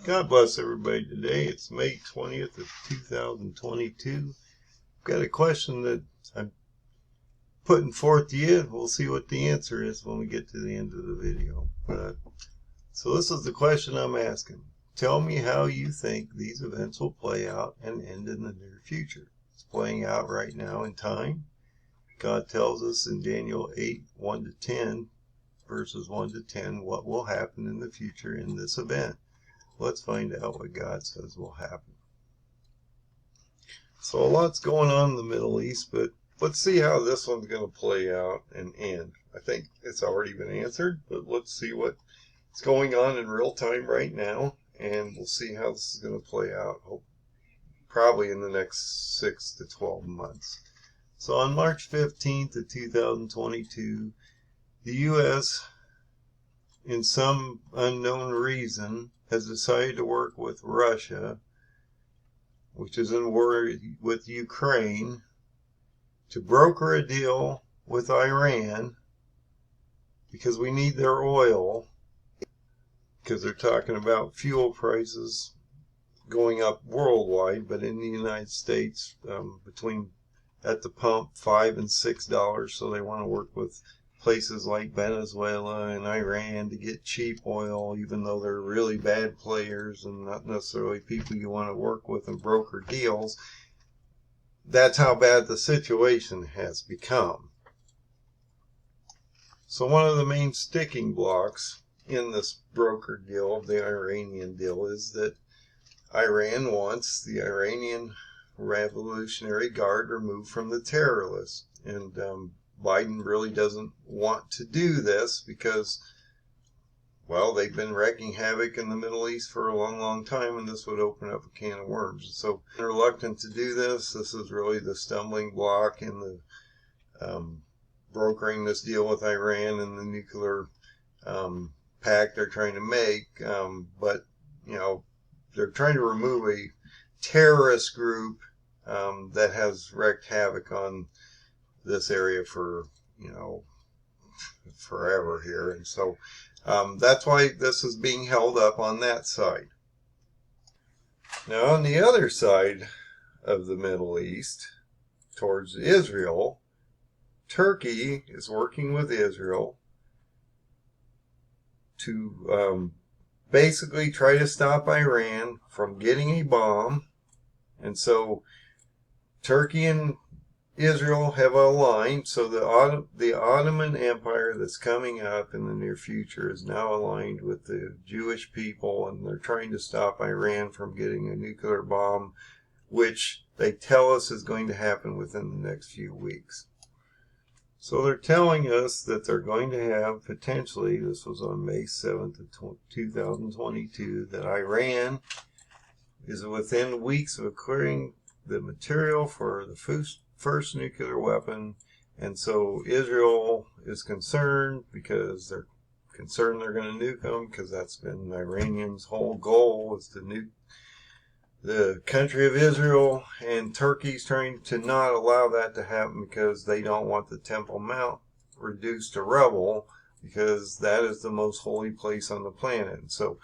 God bless everybody today. It's May 20th of 2022. I've got a question that I'm putting forth to you. We'll see what the answer is when we get to the end of the video. So this is the question I'm asking. Tell me how you think these events will play out and end in the near future. It's playing out right now in time. God tells us in Daniel 8, 1 to 10, verses 1 to 10, what will happen in the future in this event. Let's find out what God says will happen. So a lot's going on in the Middle East, but let's see how this one's going to play out and end. I think it's already been answered, but let's see what's going on in real time right now, and we'll see how this is going to play out, probably in the next 6 to 12 months. So on March 15th of 2022, the U.S., in some unknown reason, has decided to work with Russia, which is in war with Ukraine, to broker a deal with Iran because we need their oil, because they're talking about fuel prices going up worldwide, but in the United States, between at the pump $5 and $6, so they want to work with places like Venezuela and Iran to get cheap oil, even though they're really bad players and not necessarily people you want to work with and broker deals. That's how bad the situation has become. So one of the main sticking blocks in this broker deal, the Iranian deal, is that Iran wants the Iranian Revolutionary Guard removed from the terror list. And Biden really doesn't want to do this because, well, they've been wreaking havoc in the Middle East for a long, long time, and this would open up a can of worms. So they're reluctant to do this. This is really the stumbling block in the brokering this deal with Iran and the nuclear pact they're trying to make. But, you know, they're trying to remove a terrorist group that has wreaked havoc on this area for, forever here. And so that's why this is being held up on that side. Now on the other side of the Middle East, towards Israel, Turkey is working with Israel to basically try to stop Iran from getting a bomb. And so Turkey and Israel have aligned, so the Ottoman Empire that's coming up in the near future is now aligned with the Jewish people, and they're trying to stop Iran from getting a nuclear bomb, which they tell us is going to happen within the next few weeks. So they're telling us that they're going to have, potentially, this was on May 7th of 2022, that Iran is within weeks of acquiring the material for the first nuclear weapon, and so Israel is concerned because they're concerned they're going to nuke them, because that's been Iranians' whole goal, is to nuke the country of Israel, and Turkey's trying to not allow that to happen because they don't want the Temple Mount reduced to rubble, because that is the most holy place on the planet. And so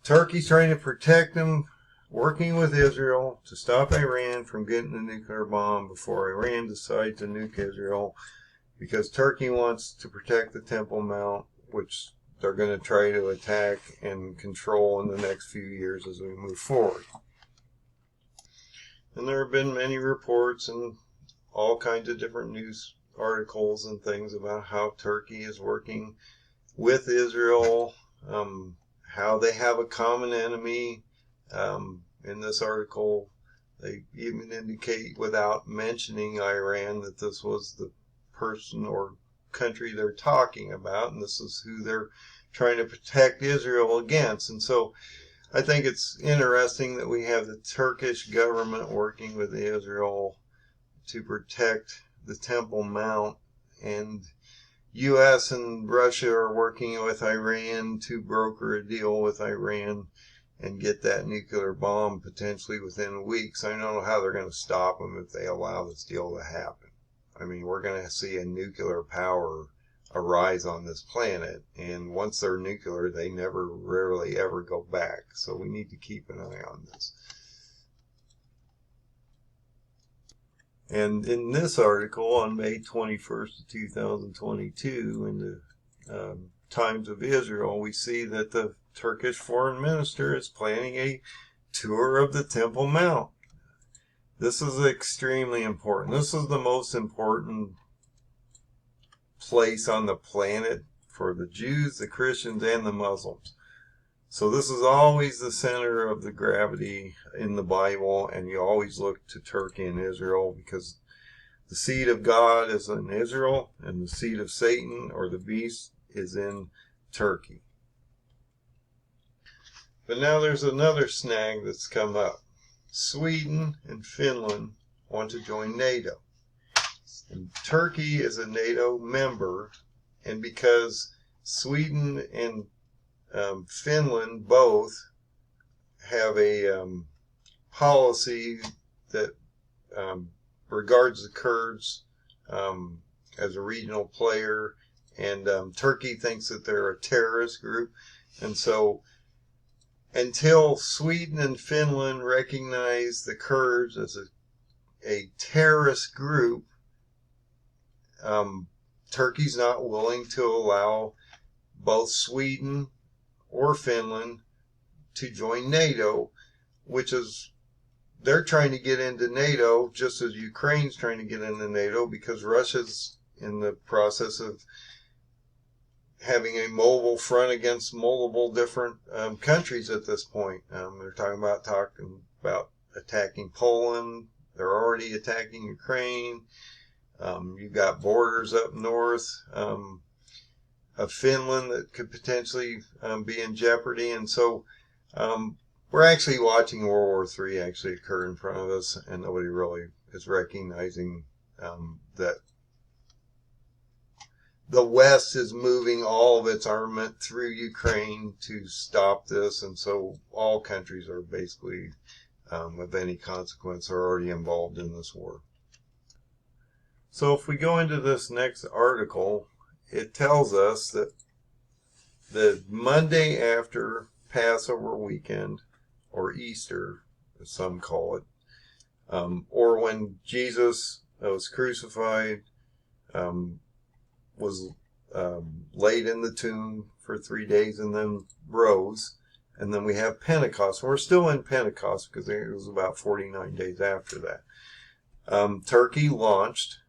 Turkey's trying to protect them, working with Israel to stop Iran from getting a nuclear bomb before Iran decides to nuke Israel, because Turkey wants to protect the Temple Mount, which they're going to try to attack and control in the next few years as we move forward. And there have been many reports and all kinds of different news articles and things about how Turkey is working with Israel, how they have a common enemy. In this article, they even indicate, without mentioning Iran, that this was the person or country they're talking about, and this is who they're trying to protect Israel against. And so I think it's interesting that we have the Turkish government working with Israel to protect the Temple Mount, and U.S. and Russia are working with Iran to broker a deal with Iran and get that nuclear bomb potentially within weeks. I don't know how they're going to stop them if they allow this deal to happen. I mean, we're going to see a nuclear power arise on this planet. And once they're nuclear, they rarely ever go back. So we need to keep an eye on this. And in this article on May 21st, 2022, in the Times of Israel, we see that the Turkish foreign minister is planning a tour of the Temple Mount. This is extremely important. This is the most important place on the planet for the Jews, the Christians, and the Muslims. So this is always the center of the gravity in the Bible, and you always look to Turkey and Israel because the seed of God is in Israel, and the seed of Satan, or the beast, is in Turkey. But now there's another snag that's come up. Sweden and Finland want to join NATO. And Turkey is a NATO member, and because Sweden and Finland both have a policy that regards the Kurds as a regional player, and Turkey thinks that they're a terrorist group, and so until Sweden and Finland recognize the Kurds as a terrorist group, Turkey's not willing to allow both Sweden or Finland to join NATO, which is, they're trying to get into NATO just as Ukraine's trying to get into NATO, because Russia's in the process of having a mobile front against multiple different countries at this point. They're talking about attacking Poland. They're already attacking Ukraine. You've got borders up north of Finland that could potentially be in jeopardy. And so we're actually watching World War III actually occur in front of us, and nobody really is recognizing that the West is moving all of its armament through Ukraine to stop this. And so all countries are basically, of any consequence, are already involved in this war. So if we go into this next article, it tells us that the Monday after Passover weekend, or Easter, as some call it, or when Jesus was crucified, was laid in the tomb for 3 days and then rose, and then we have Pentecost. We're still in Pentecost because it was about 49 days after that. Turkey launched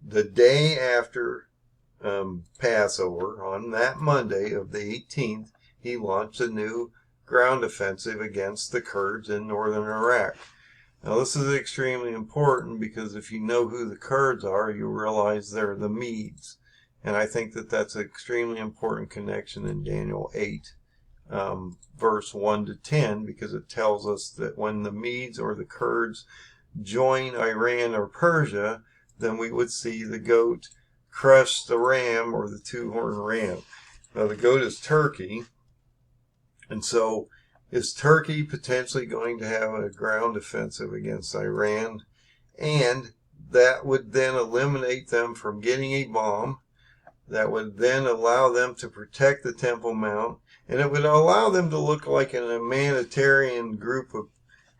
the day after Passover, on that Monday of the 18th, he launched a new ground offensive against the Kurds in northern Iraq. Now this is extremely important because if you know who the Kurds are, you realize they're the Medes. And I think that that's an extremely important connection in Daniel 8, verse 1 to 10, because it tells us that when the Medes or the Kurds join Iran or Persia, then we would see the goat crush the ram, or the two-horned ram. Now the goat is Turkey, and so is Turkey potentially going to have a ground offensive against Iran? And that would then eliminate them from getting a bomb. That would then allow them to protect the Temple Mount, and it would allow them to look like an humanitarian group of,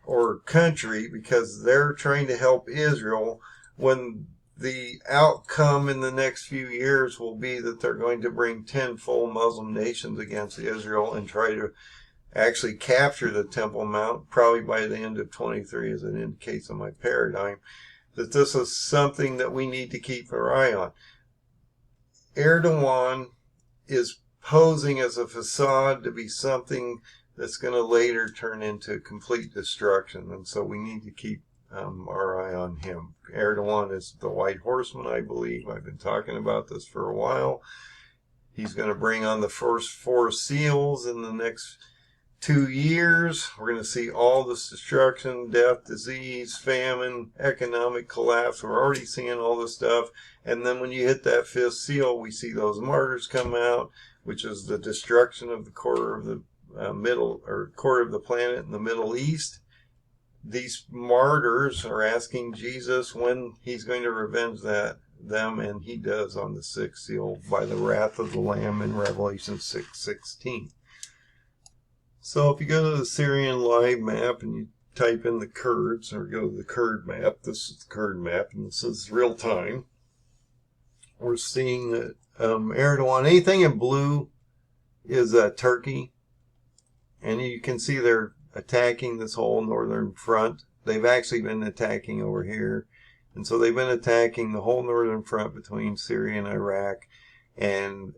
or country, because they're trying to help Israel, when the outcome in the next few years will be that they're going to bring 10 full Muslim nations against Israel and try to actually capture the Temple Mount, probably by the end of 23, as it indicates in my paradigm, that this is something that we need to keep our eye on. Erdogan is posing as a facade to be something that's going to later turn into complete destruction, and so we need to keep our eye on him. Erdogan is the white horseman, I believe. I've been talking about this for a while. He's going to bring on the first 4 seals in the next 2 years. We're going to see all this destruction, death, disease, famine, economic collapse. We're already seeing all this stuff. And then when you hit that 5th seal, we see those martyrs come out, which is the destruction of the quarter of the quarter of the planet in the Middle East. These martyrs are asking Jesus when he's going to revenge them, and he does on the sixth seal by the wrath of the Lamb in Revelation 6:16. So if you go to the Syrian live map and you type in the Kurds, or go to the Kurd map, this is the Kurd map, and this is real time, we're seeing that Erdogan, anything in blue is Turkey, and you can see they're attacking this whole northern front. They've actually been attacking over here, and so they've been attacking the whole northern front between Syria and Iraq. And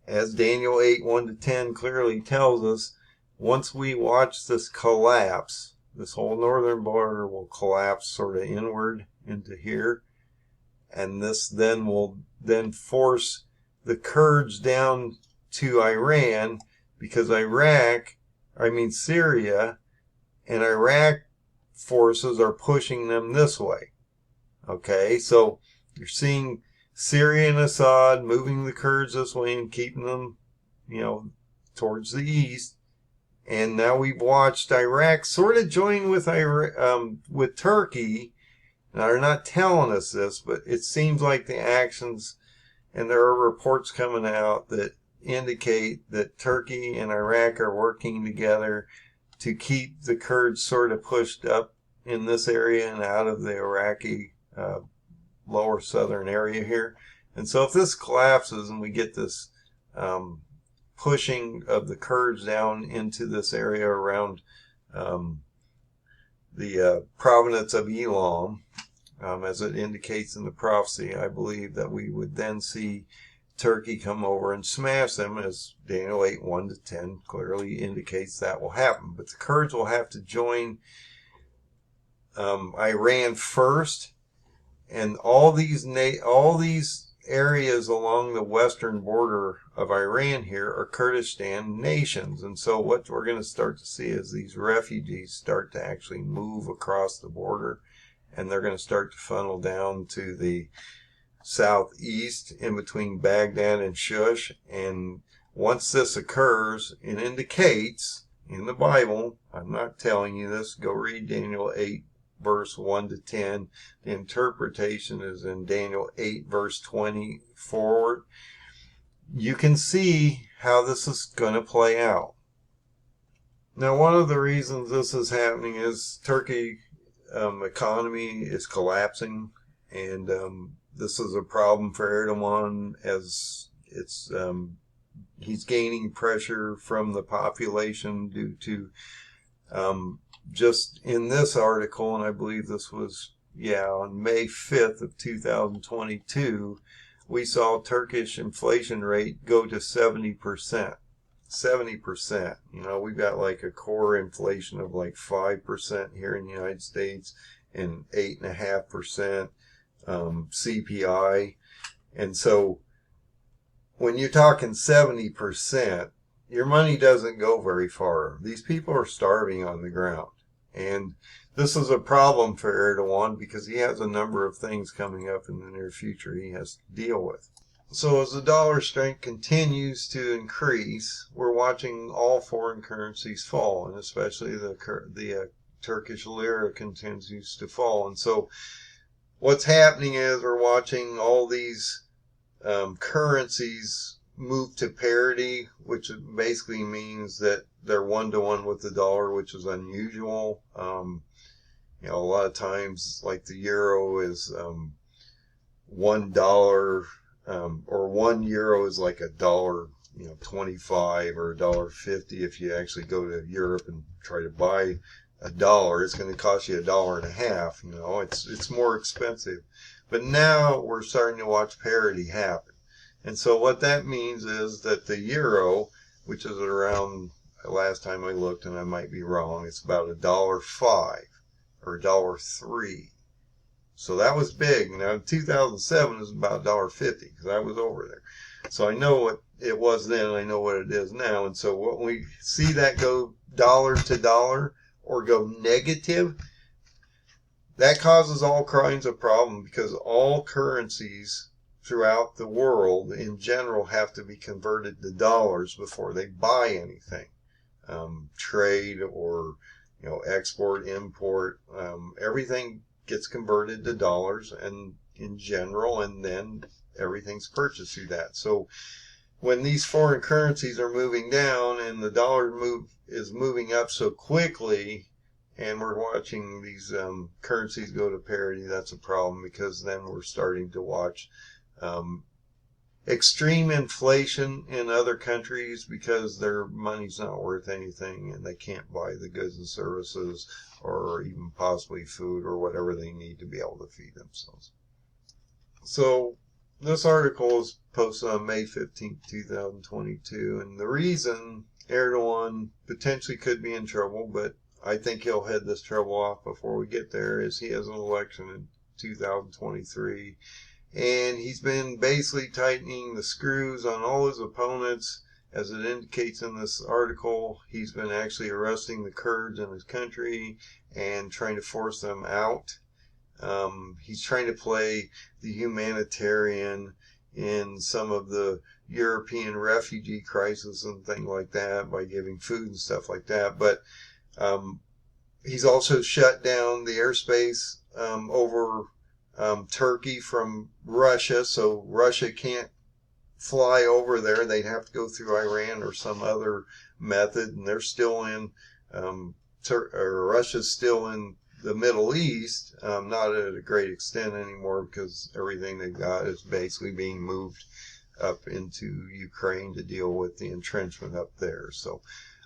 as Daniel 8:1-10 clearly tells us, once we watch this collapse, this whole northern border will collapse sort of inward into here, and this then will then force the Kurds down to Iran, because Syria and Iraq forces are pushing them this way. Okay, so you're seeing Syria and Assad moving the Kurds this way and keeping them, towards the east. And now we've watched Iraq sort of join with Turkey. Now, they're not telling us this, but it seems like the actions, and there are reports coming out that indicate that Turkey and Iraq are working together to keep the Kurds sort of pushed up in this area and out of the Iraqi lower southern area here. And so if this collapses and we get this pushing of the Kurds down into this area around the province of Elam, as it indicates in the prophecy, I believe that we would then see Turkey come over and smash them, as Daniel 8:1-10 clearly indicates that will happen. But the Kurds will have to join Iran first, and all these areas along the western border of Iran here are Kurdistan nations. And so what we're going to start to see is these refugees start to actually move across the border, and they're going to start to funnel down to the southeast in between Baghdad and Shush. And once this occurs, it indicates in the Bible, I'm not telling you this, go read Daniel 8 verse 1-10. The interpretation is in Daniel 8 verse 20 forward. You can see how this is going to play out. Now, one of the reasons this is happening is Turkey economy is collapsing, and this is a problem for Erdogan, as it's he's gaining pressure from the population due to just in this article, and I believe this was on May 5th of 2022, we saw Turkish inflation rate go to 70%. 70%. We've got like a core inflation of like 5% here in the United States and 8.5% CPI. And so when you're talking 70%, your money doesn't go very far. These people are starving on the ground. And this is a problem for Erdogan because he has a number of things coming up in the near future he has to deal with. So as the dollar strength continues to increase, we're watching all foreign currencies fall, and especially the Turkish lira continues to fall. And so what's happening is we're watching all these currencies move to parity, which basically means that they're 1-to-1 with the dollar, which is unusual. A lot of times, like the euro is $1, or 1 euro is like $1.25 or $1.50. If you actually go to Europe and try to buy $1, it's going to cost you $1.50. It's more expensive. But now we're starting to watch parity happen. And so what that means is that the euro, which is around, last time I looked, and I might be wrong, it's about $1.05 or $1.03. So that was big. Now, 2007 is about $1.50 because I was over there. So I know what it was then, and I know what it is now. And so when we see that go dollar to dollar or go negative, that causes all kinds of problems, because all currencies throughout the world in general have to be converted to dollars before they buy anything. Trade or export, import, everything gets converted to dollars, and in general, and then everything's purchased through that. So when these foreign currencies are moving down and the dollar is moving up so quickly, and we're watching these currencies go to parity, that's a problem, because then we're starting to watch extreme inflation in other countries because their money's not worth anything and they can't buy the goods and services or even possibly food or whatever they need to be able to feed themselves. So this article is posted on May 15th, 2022, and the reason Erdogan potentially could be in trouble, but I think he'll head this trouble off before we get there, is he has an election in 2023, and he's been basically tightening the screws on all his opponents. As it indicates in this article, he's been actually arresting the Kurds in his country and trying to force them out. He's trying to play the humanitarian in some of the European refugee crisis and things like that by giving food and stuff like that. But he's also shut down the airspace over Turkey from Russia, so Russia can't fly over there. They'd have to go through Iran or some other method, and they're still in Russia's still in the Middle East, not at a great extent anymore because everything they've got is basically being moved up into Ukraine to deal with the entrenchment up there. So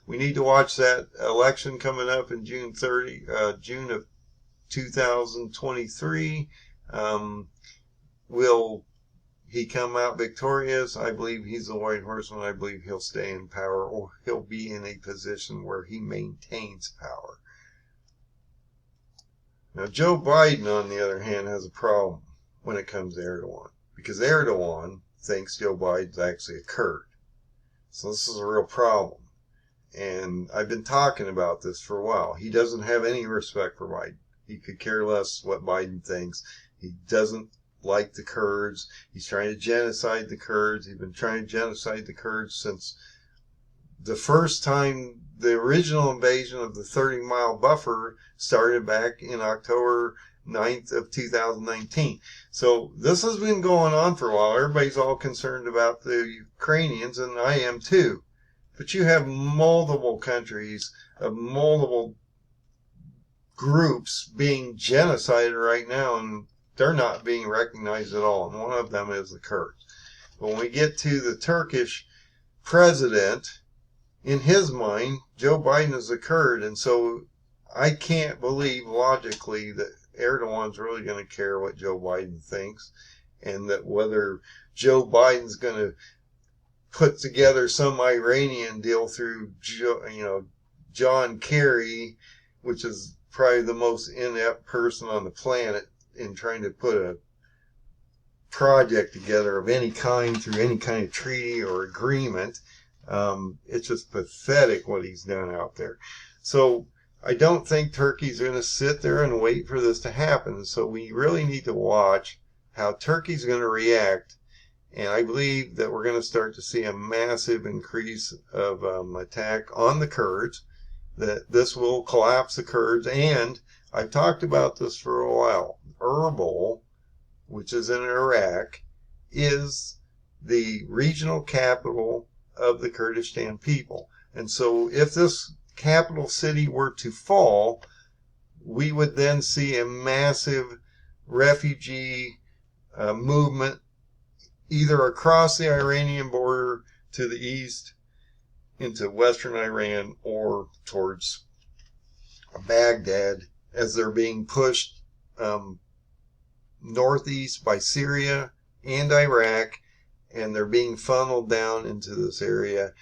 we need to watch that election coming up in June of 2023. Will he come out victorious? I believe he's the white horseman. I believe he'll stay in power, or he'll be in a position where he maintains power. Now, Joe Biden, on the other hand, has a problem when it comes to Erdogan, because Erdogan thinks Joe Biden's actually a Kurd. So this is a real problem. And I've been talking about this for a while. He doesn't have any respect for Biden. He could care less what Biden thinks. He doesn't like the Kurds. He's trying to genocide the Kurds. He's been trying to genocide the Kurds since the first time the original invasion of the 30-mile buffer started back in October 9th of 2019. So this has been going on for a while. Everybody's all concerned about the Ukrainians, and I am too. But you have multiple countries of multiple groups being genocided right now, and they're not being recognized at all. And one of them is the Kurds. But when we get to the Turkish president, in his mind, Joe Biden is a Kurd, and so I can't believe logically that Erdogan's really going to care what Joe Biden thinks, and that whether Joe Biden's going to put together some Iranian deal through, John Kerry, which is probably the most inept person on the planet in trying to put a project together of any kind through any kind of treaty or agreement. It's just pathetic what he's done out there. So I don't think Turkey's going to sit there and wait for this to happen. So we really need to watch how Turkey's going to react. And I believe that we're going to start to see a massive increase of attack on the Kurds, that this will collapse the Kurds. And I've talked about this for a while. Erbil, which is in Iraq, is the regional capital of the Kurdistan people. And so if this capital city were to fall, we would then see a massive refugee movement either across the Iranian border to the east into western Iran or towards Baghdad, as they're being pushed northeast by Syria and Iraq, and they're being funneled down into this area.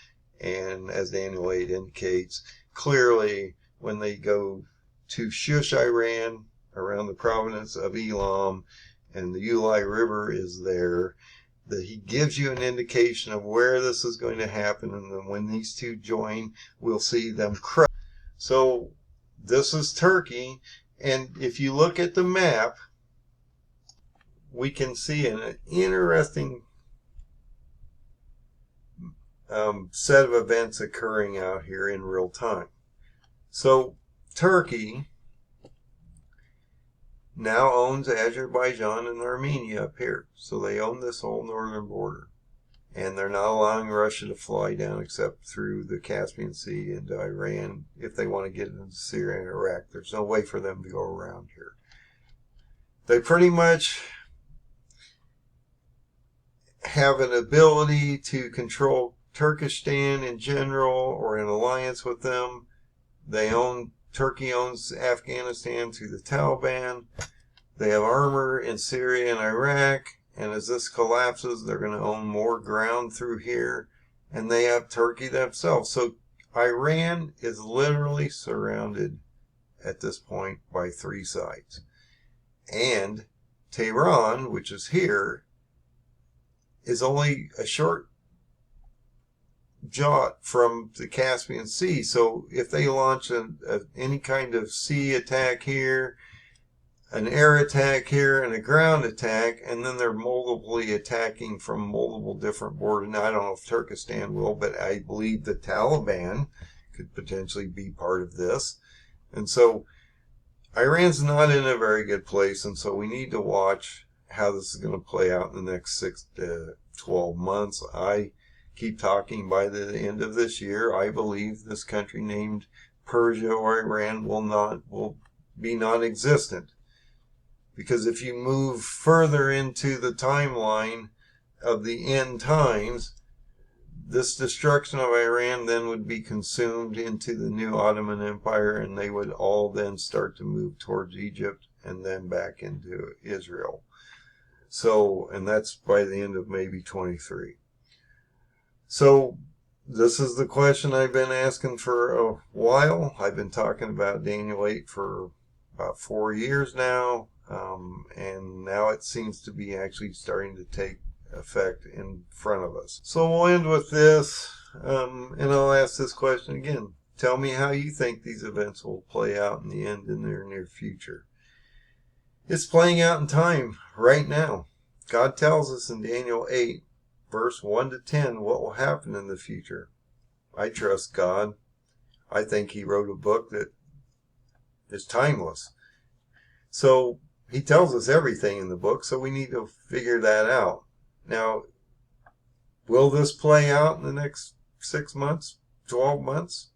And as Daniel 8 indicates, clearly when they go to Shush, Iran, around the province of Elam, and the Ulai River is there, that he gives you an indication of where this is going to happen, and then when these two join, we'll see them crush. So this is Turkey, and if you look at the map, we can see an interesting set of events occurring out here in real time. So Turkey now owns Azerbaijan and Armenia up here. So they own this whole northern border. And they're not allowing Russia to fly down except through the Caspian Sea into Iran if they want to get into Syria and Iraq. There's no way for them to go around here. They pretty much have an ability to control Turkestan in general or in alliance with them. Turkey owns Afghanistan through the Taliban. They have armor in Syria and Iraq. And as this collapses, they're going to own more ground through here. And they have Turkey themselves. So Iran is literally surrounded at this point by three sides. And Tehran, which is here, is only a short jaunt from the Caspian Sea. So if they launch any kind of sea attack here, an air attack here, and a ground attack, and then they're multiply attacking from multiple different borders. Now, I don't know if Turkestan will, but I believe the Taliban could potentially be part of this. And so Iran's not in a very good place, and so we need to watch how this is going to play out in the next 6 to 12 months. I keep talking by the end of this year, I believe this country named Persia or Iran will be non-existent. Because if you move further into the timeline of the end times, this destruction of Iran then would be consumed into the new Ottoman Empire, and they would all then start to move towards Egypt and then back into Israel. So, and that's by the end of maybe 23. So, this is the question I've been asking for a while. I've been talking about Daniel 8 for about 4 years now. And now it seems to be actually starting to take effect in front of us. So we'll end with this, and I'll ask this question again. Tell me how you think these events will play out in the end in their near future. It's playing out in time right now. God tells us in Daniel 8, verse 1 to 10, what will happen in the future. I trust God. I think He wrote a book that is timeless. So He tells us everything in the book, so we need to figure that out. Now, will this play out in the next 6 months, 12 months?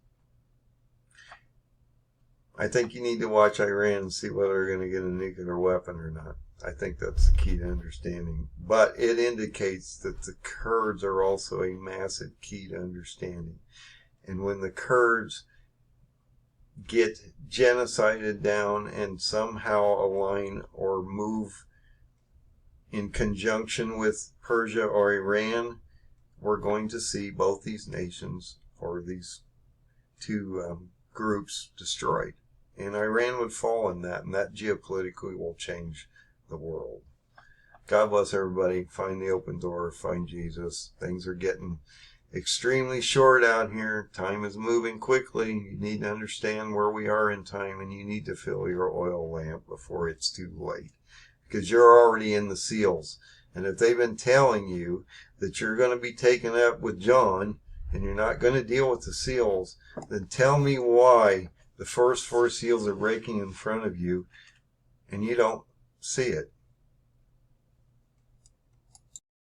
I think you need to watch Iran and see whether they're going to get a nuclear weapon or not. I think that's the key to understanding. But it indicates that the Kurds are also a massive key to understanding. And when the Kurds get genocided down and somehow align or move in conjunction with Persia or Iran, we're going to see both these nations or these two groups destroyed. And Iran would fall in that, and that geopolitically will change the world. God bless everybody. Find the open door. Find Jesus. Things are getting extremely short out here. Time is moving quickly. You need to understand where we are in time, and you need to fill your oil lamp before it's too late, because you're already in the seals. And if they've been telling you that you're going to be taken up with John and you're not going to deal with the seals, then tell me why the first 4 seals are breaking in front of you and you don't see it.